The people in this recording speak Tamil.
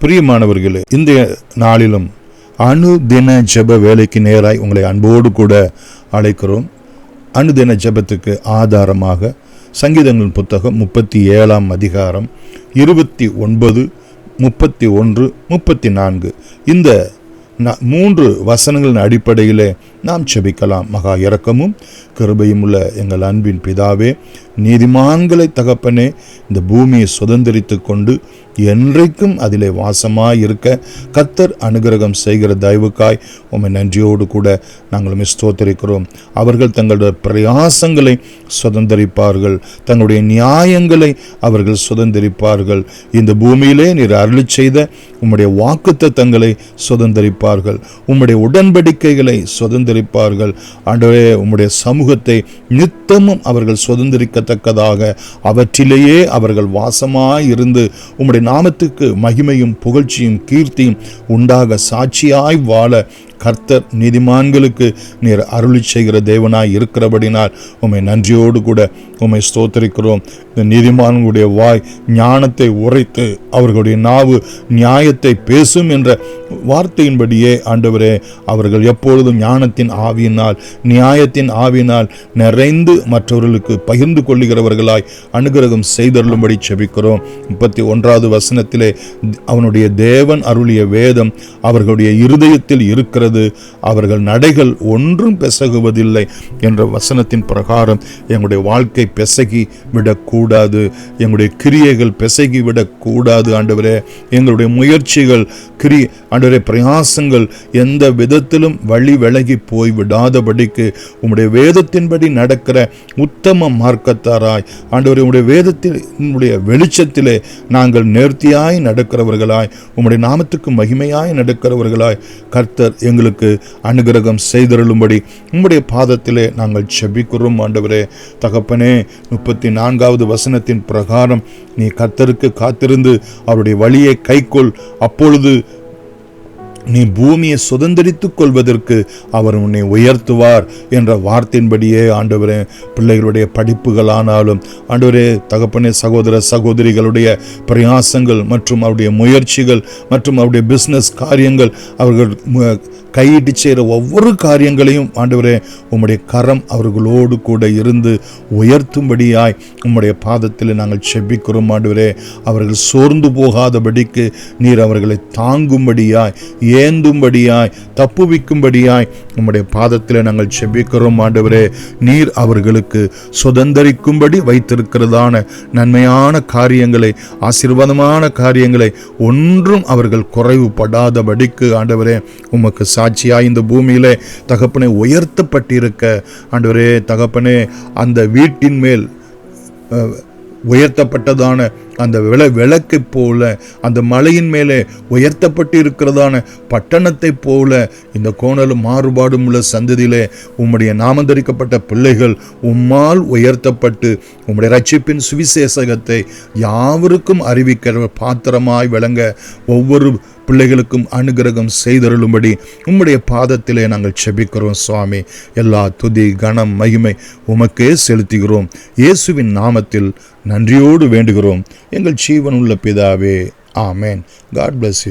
பிரியமானவர்களே, இந்த நாளிலும் அனுதின ஜெப வேலைக்கு நேராய் உங்களை அன்போடு கூட அழைக்கிறோம். அனுதின ஜெபத்துக்கு ஆதாரமாக சங்கீதங்களின் புத்தகம் 37 அதிகாரம் 29, 31, 34 இந்த 3 வசனங்களின் அடிப்படையிலே நாம் ஜெபிக்கலாம். மகா இரக்கமும் கிருபையும் உள்ள எங்கள் அன்பின் பிதாவே, நீதிமான்களை தகப்பனே, இந்த பூமியை சுதந்திரித்து கொண்டு என்றைக்கும் அதிலே வாசமாயிருக்க கர்த்தர் அனுகிரகம் செய்கிற தயவுக்காய் உம்மை நன்றியோடு கூட நாங்கள் ஸ்தோத்திரிக்கிறோம். அவர்கள் தங்களுடைய பிரயாசங்களை சுதந்திரிப்பார்கள், தங்களுடைய நியாயங்களை அவர்கள் சுதந்திரிப்பார்கள். இந்த பூமியிலே நீர் அருளி செய்த உம்முடைய வாக்குத்தத்தங்களை சுதந்திரிப்பார்கள், உம்முடைய உடன்படிக்கைகளை சுதந்திரிப்பார்கள். ஆண்டவரே, உம்முடைய சமூகத்தை நித்தமும் அவர்கள் சுதந்திரிக்கத்தக்கதாக அவற்றிலேயே அவர்கள் வாசமாயிருந்து உம்முடைய நாமத்துக்கு மகிமையும் புகழ்ச்சியும் கீர்த்தியும் உண்டாக சாட்சியாய் வாழ கர்த்தர் நீதிமான்களுக்கு நீர் அருளி செய்கிற தேவனாய் இருக்கிறபடினால் உம்மை நன்றியோடு கூட உம்மை ஸ்தோத்திரிக்கிறோம். இந்த நீதிமான்களுடைய வாய் ஞானத்தை உரைத்து அவர்களுடைய நாவு நியாயத்தை பேசும் என்ற வார்த்தையின்படியே ஆண்டவரே, அவர்கள் எப்பொழுதும் ஞானத்தின் ஆவியினால் நியாயத்தின் ஆவியினால் நிறைந்து மற்றவர்களுக்கு பகிர்ந்து கொள்ளுகிறவர்களாய் அனுகிரகம் செய்தருளும்படி செபிக்கிறோம். 31வது வசனத்திலே அவனுடைய தேவன் அருளிய வேதம் அவர்களுடைய இருதயத்தில் இருக்கிறது, அவர்கள் நடைகள் ஒன்றும் பெசகுவதில்லை என்ற வசனத்தின் பிரகாரம் எங்களுடைய வாழ்க்கை பெசகி விடக்கூடாது, எங்களுடைய கிரியைகள் பெசகி விடக்கூடாது. ஆண்டவரே, எங்களுடைய முயற்சிகள் ஆண்டவரே பிரயாசங்கள் எந்த விதத்திலும் வழி விலகி போய் விடாதபடிக்கு உம்முடைய வேதத்தின்படி நடக்கிற உத்தம மார்க்கத்தாராய் ஆண்டவரே, உம்முடைய வேதத்தினுடைய வெளிச்சத்திலே நாங்கள் நேர்த்தியாய் நடக்கிறவர்களாய் உம்முடைய நாமத்துக்கு மகிமையாய் நடக்கிறவர்களாய் கர்த்தர் எங்களுக்கு அனுகிரகம் செய்தருளும்படி உம்முடைய பாதத்திலே நாங்கள் செபிக்கிறோம். ஆண்டவரே தகப்பனே, 34வது வசனத்தின் பிரகாரம் நீ கர்த்தருக்கு காத்திருந்து அவருடைய வழியை கைக்கொள், அப்பொழுது நீ பூமியை சுதந்திரித்துக் கொள்வதற்கு அவர் உன்னை உயர்த்துவார் என்ற வார்த்தையின்படியே ஆண்டவரே, பிள்ளைகளுடைய படிப்புகளானாலும் ஆண்டவரே தகப்பனே, சகோதர சகோதரிகளுடைய பிரயாசங்கள் மற்றும் அவருடைய முயற்சிகள் மற்றும் அவருடைய பிஸ்னஸ் காரியங்கள், அவர்கள் கையிட்டு செய்கிற ஒவ்வொரு காரியங்களையும் ஆண்டவரே உம்முடைய கரம் அவர்களோடு கூட இருந்து உயர்த்தும்படியாய் உம்முடைய பாதத்தில் நாங்கள் செபிக்கிறோம். ஆண்டவரே, அவர்கள் சோர்ந்து போகாதபடிக்கு நீர் அவர்களை தாங்கும்படியாய் ஏந்தும்படியாய் தப்புவிக்கும்படியாய் உம்முடைய பாதத்தில் நாங்கள் செபிக்கிறோம். ஆண்டவரே, நீர் அவர்களுக்கு சுதந்திரிக்கும்படி வைத்திருக்கிறதான நன்மையான காரியங்களை, ஆசீர்வாதமான காரியங்களை ஒன்றும் அவர்கள் குறைவுபடாதபடிக்கு ஆண்டவரே உமக்கு சாட்சியாய் இந்த பூமியிலே தகப்பனே உயர்த்தப்பட்டிருக்க ஆண்டவரே தகப்பனே, அந்த வீட்டின் மேல் உயர்த்தப்பட்டதான அந்த விளக்கை போல, அந்த மலையின் மேலே உயர்த்தப்பட்டு இருக்கிறதான பட்டணத்தை போல இந்த கோணலும் மாறுபாடும் உள்ள சந்ததியிலே உம்முடைய நாமந்தரிக்கப்பட்ட பிள்ளைகள் உம்மால் உயர்த்தப்பட்டு உம்முடைய ரட்சிப்பின் சுவிசேஷகத்தை யாவருக்கும் அறிவிக்கிற பாத்திரமாய் விளங்க ஒவ்வொரு பிள்ளைகளுக்கும் அனுகிரகம் செய்தருளும்படி உம்முடைய பாதத்திலே நாங்கள் செபிக்கிறோம். சுவாமி, எல்லா துதி கனம் மகிமை உமக்கே செலுத்துகிறோம். இயேசுவின் நாமத்தில் நன்றியோடு வேண்டுகிறோம் எங்கள் ஜீவனுள்ள பிதாவே. ஆமேன். God bless you.